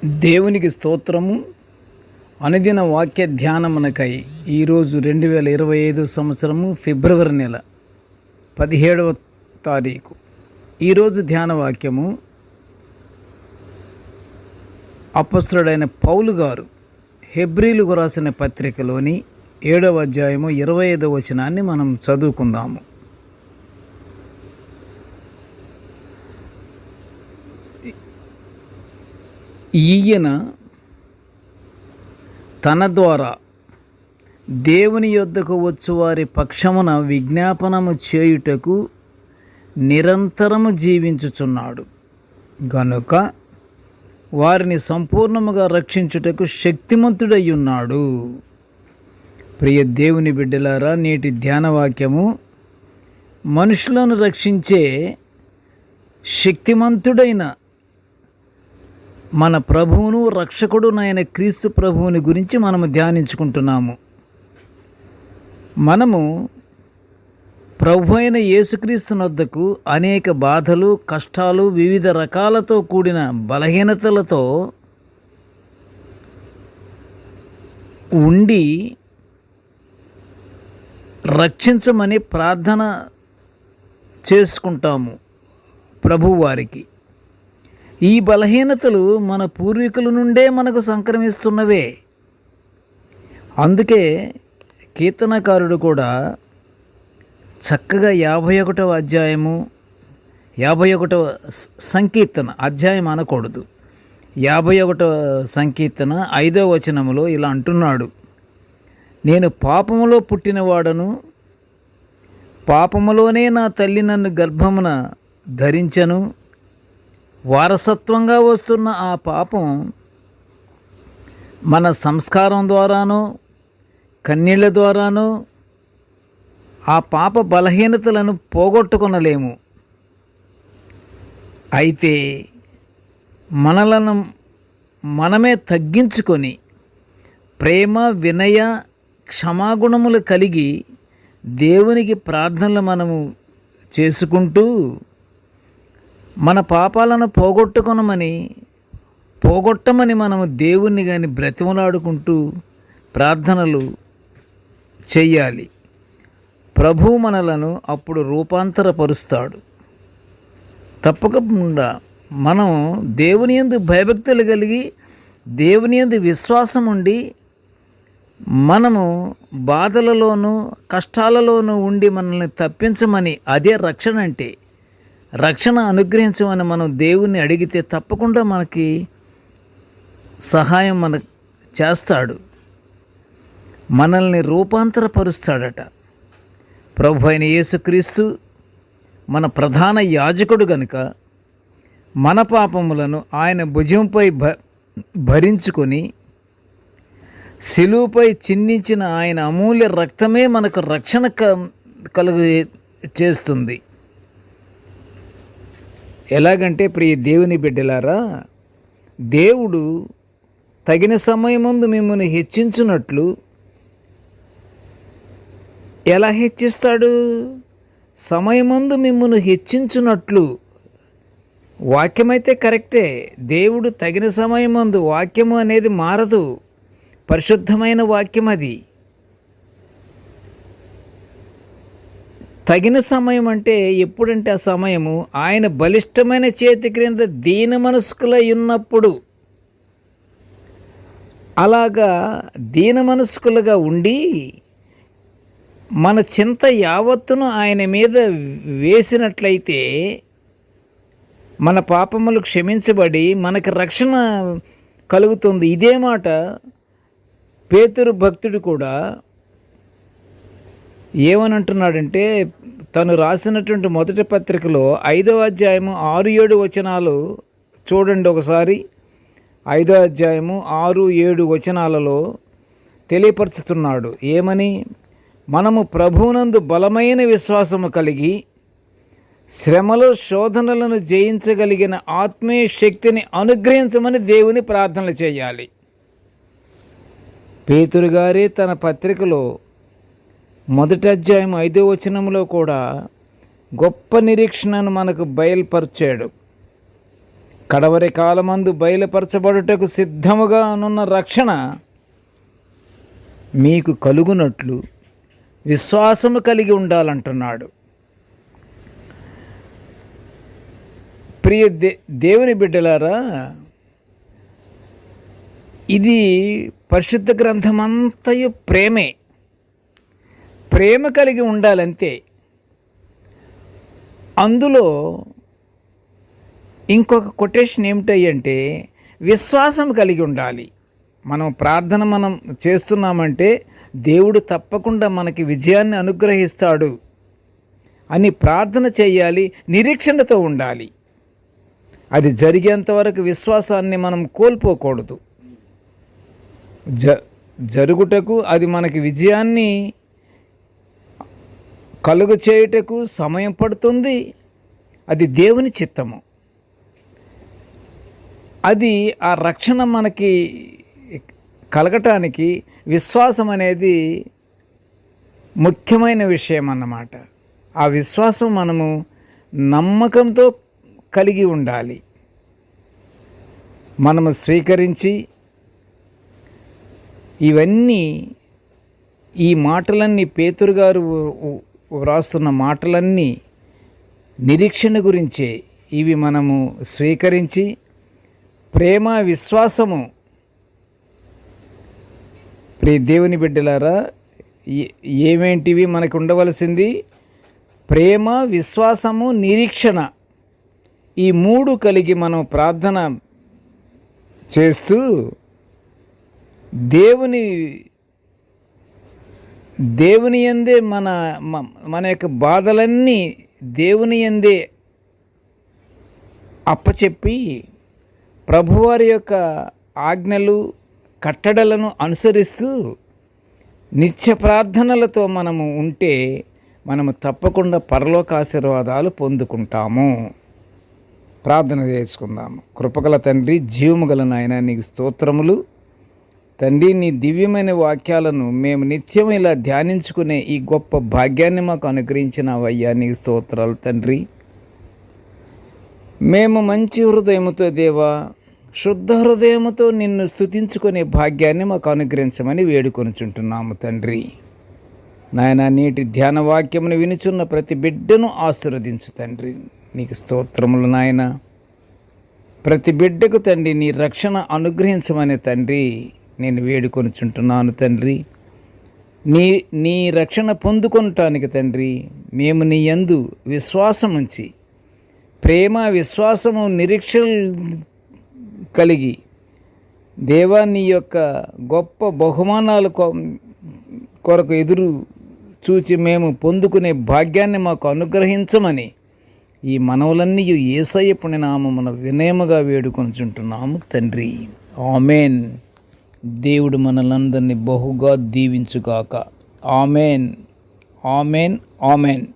దేవునికి స్తోత్రము. అనుదిన వాక్య ధ్యానమునకై ఈరోజు 2025 సంవత్సరము ఫిబ్రవరి నెల 17వ తారీఖు. ఈరోజు ధ్యాన వాక్యము అపొస్తలుడైన పౌలు గారు హెబ్రీలకు రాసిన పత్రికలోని 7వ అధ్యాయము 25వ వచనాన్ని మనం చదువుకుందాము. ఈయన తన ద్వారా దేవుని యొద్దకు వచ్చు వారి పక్షమున విజ్ఞాపనము చేయుటకు నిరంతరము జీవించుచున్నాడు గనుక వారిని సంపూర్ణముగా రక్షించుటకు శక్తిమంతుడై ఉన్నాడు. ప్రియ దేవుని బిడ్డలారా, నేటి ధ్యానవాక్యము మనుషులను రక్షించే శక్తిమంతుడైన మన ప్రభువును రక్షకుడునైన క్రీస్తు ప్రభువుని గురించి మనము ధ్యానించుకుంటున్నాము. మనము ప్రభు అయిన యేసుక్రీస్తు వద్దకు అనేక బాధలు, కష్టాలు, వివిధ రకాలతో కూడిన బలహీనతలతో ఉండి రక్షించమని ప్రార్థన చేసుకుంటాము ప్రభువారికి. ఈ బలహీనతలు మన పూర్వీకుల నుండే మనకు సంక్రమిస్తున్నవే. అందుకే కీర్తనకారుడు కూడా చక్కగా 51వ అధ్యాయము 51వ సంకీర్తన, అధ్యాయం అనకూడదు, 51వ సంకీర్తన 5వ వచనములో ఇలా అంటున్నాడు: నేను పాపములో పుట్టినవాడను, పాపములోనే నా తల్లి నన్ను గర్భమున ధరించెను. వారసత్వంగా వస్తున్న ఆ పాపం మన సంస్కారం ద్వారానో కన్నీళ్ల ద్వారానో ఆ పాప బలహీనతలను పోగొట్టుకొనలేము. అయితే మనలను మనమే తగ్గించుకొని ప్రేమ, వినయ, క్షమాగుణములు కలిగి దేవునికి ప్రార్థనలు మనము చేసుకుంటూ మన పాపాలను పోగొట్టమని మనము దేవుణ్ణి కానీ బ్రతిమలాడుకుంటూ ప్రార్థనలు చెయ్యాలి. ప్రభువు మనలను అప్పుడు రూపాంతరపరుస్తాడు. తప్పకుండా మనం దేవుని యందు భయభక్తులు కలిగి దేవుని యందు విశ్వాసం ఉండి మనము బాధలలోనూ కష్టాలలోనూ ఉండి మనల్ని తప్పించమని, అదే రక్షణ అంటే, రక్షణ అనుగ్రహించమని మనం దేవుణ్ణి అడిగితే తప్పకుండా మనకి సహాయం మనకు చేస్తాడు, మనల్ని రూపాంతరపరుస్తాడట. ప్రభు అయిన యేసుక్రీస్తు మన ప్రధాన యాజకుడు గనుక మన పాపములను ఆయన భుజంపై భరించుకొని శిలువపై చిందించిన ఆయన అమూల్య రక్తమే మనకు రక్షణ కలుగు చేస్తుంది. ఎలాగంటే, ప్రియ దేవుని బిడ్డలారా, దేవుడు తగిన సమయమందు మిమ్మల్ని హెచ్చించున్నట్లు ఎలా హెచ్చిస్తాడు? సమయమందు మిమ్మల్ని హెచ్చించున్నట్లు. వాక్యమైతే కరెక్టే. దేవుడు తగిన సమయమందు, వాక్యము అనేది మారదు, పరిశుద్ధమైన వాక్యం అది. తగిన సమయం అంటే ఎప్పుడంటే ఆ సమయము ఆయన బలిష్టమైన చేతి క్రింద దీన మనస్కులై ఉన్నప్పుడు. అలాగా దీన మనస్కులుగా ఉండి మన చింత యావత్తును ఆయన మీద వేసినట్లయితే మన పాపములు క్షమించబడి మనకి రక్షణ కలుగుతుంది. ఇదే మాట పేతురు భక్తుడు కూడా ఏమనంటున్నాడంటే, తను రాసినటువంటి మొదటి పత్రికలో 5వ అధ్యాయము 6-7 వచనాలు చూడండి ఒకసారి. 5వ అధ్యాయము 6-7 వచనాలలో తెలియపరుచుతున్నాడు. ఏమని? మనము ప్రభువునందు బలమైన విశ్వాసము కలిగి శ్రమలో శోధనలను జయించగలిగిన ఆత్మీయ శక్తిని అనుగ్రహించమని దేవుని ప్రార్థనలు చేయాలి. పేతురు గారే తన పత్రికలో మొదటి అధ్యాయం 5వ వచనంలో కూడా గొప్ప నిరీక్షణను మనకు బయలుపరిచాడు. కడవరి కాలమందు బయలుపరచబడుటకు సిద్ధముగా నున్న రక్షణ మీకు కలుగునట్లు విశ్వాసము కలిగి ఉండాలంటున్నాడు. ప్రియ దేవుని బిడ్డలారా, ఇది పరిశుద్ధ గ్రంథమంతయు ప్రేమే. ప్రేమ కలిగి ఉండాలంతే. అందులో ఇంకొక కొటేషన్ ఏమిటంటే విశ్వాసం కలిగి ఉండాలి. మనం చేస్తున్నామంటే దేవుడు తప్పకుండా మనకి విజయాన్ని అనుగ్రహిస్తాడు అని ప్రార్థన చేయాలి. నిరీక్షణతో ఉండాలి. అది జరిగేంత వరకు విశ్వాసాన్ని మనం కోల్పోకూడదు. జరుగుటకు అది మనకి విజయాన్ని కలుగ చేయుటకు సమయం పడుతుంది. అది దేవుని చిత్తము. అది ఆ రక్షణ మనకి కలగటానికి విశ్వాసం అనేది ముఖ్యమైన విషయం అన్నమాట. ఆ విశ్వాసం మనము నమ్మకంతో కలిగి ఉండాలి. మనము స్వీకరించి ఇవన్నీ, ఈ మాటలన్నీ, పేతురు గారు వ్రాస్తున్న మాటలన్నీ నిరీక్షణ గురించే. ఇవి మనము స్వీకరించి ప్రేమ, విశ్వాసము, ప్రియ దేవుని బిడ్డలారా, ఏమేంటివి మనకు ఉండవలసింది? ప్రేమ, విశ్వాసము, నిరీక్షణ. ఈ మూడు కలిగి మనం ప్రార్థన చేస్తూ దేవుని యందే మన యొక్క బాధలన్నీ దేవుని యందే అప్పచెప్పి ప్రభువారి యొక్క ఆజ్ఞలు, కట్టడలను అనుసరిస్తూ నిత్య ప్రార్థనలతో మనము ఉంటే మనము తప్పకుండా పరలోక ఆశీర్వాదాలు పొందుకుంటాము. ప్రార్థన చేసుకుందాము. కృపగల తండ్రి, జీవము గల నాయన, నీకు స్తోత్రములు తండ్రి. నీ దివ్యమైన వాక్యాలను మేము నిత్యం ఇలా ధ్యానించుకునే ఈ గొప్ప భాగ్యాన్ని మాకు అనుగ్రహించినవయ్యా, నీకు స్తోత్రాలు తండ్రి. మేము మంచి హృదయముతో దేవా, శుద్ధ హృదయముతో నిన్ను స్తుతించుకునే భాగ్యాన్ని మాకు అనుగ్రహించమని వేడుకొనుచుంటున్నాము తండ్రి. నాయన, నేటి ధ్యాన వాక్యమును వినుచున్న ప్రతి బిడ్డను ఆశీర్వదించు తండ్రి. నీకు స్తోత్రములు నాయన. ప్రతి బిడ్డకు తండ్రి నీ రక్షణ అనుగ్రహించమని తండ్రి నేను వేడుకొనుచుంటున్నాను తండ్రి. నీ రక్షణ పొందుకొనటానికి తండ్రి మేము నీ యందు విశ్వాసం ఉంచి, ప్రేమ, విశ్వాసము, నిరీక్షణ కలిగి దేవా, నీ యొక్క గొప్ప బహుమానాల కొరకు ఎదురు చూచి మేము పొందుకునే భాగ్యాన్ని మాకు అనుగ్రహించమని ఈ మనవులన్నీ యేసయ్య పుణ్యనామమున వినయముగా వేడుకొనుచుంటున్నాము తండ్రి. ఆమెన్. దేవుడు మనలందరినీ బహుగా దీవించుగాక. Amen, amen, amen.